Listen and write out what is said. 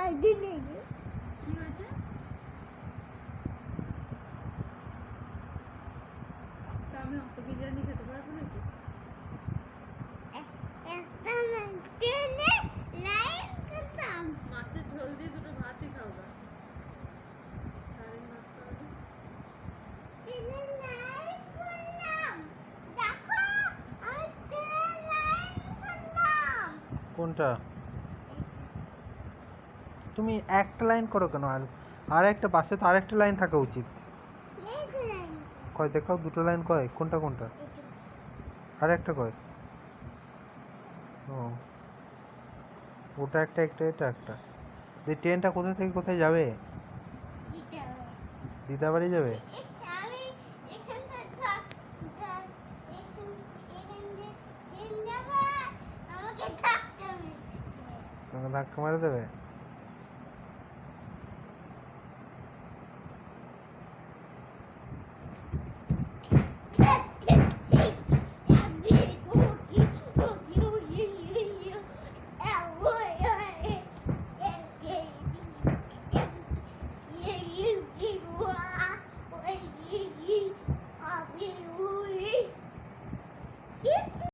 আমি অত বিরিয়ানি খেতে পারবো নাকি? মাছের ঝোল দিয়ে দুটো ভাতই খাওয়া। কোনটা? তুমি একটা লাইন করো কেন? আর একটা পাশে তো আরেকটা লাইন থাকা উচিত। কয় দেখাও, দুটো লাইন কয়? কোনটা কোনটা? আর একটা কয়? ও, ওটা একটা, একটা, এটা একটা। এই ট্রেনটা কোথা থেকে কোথায় যাবে? দিদাবাড়ি যাবে? তোমাকে ধাক্কা মারে দেবে?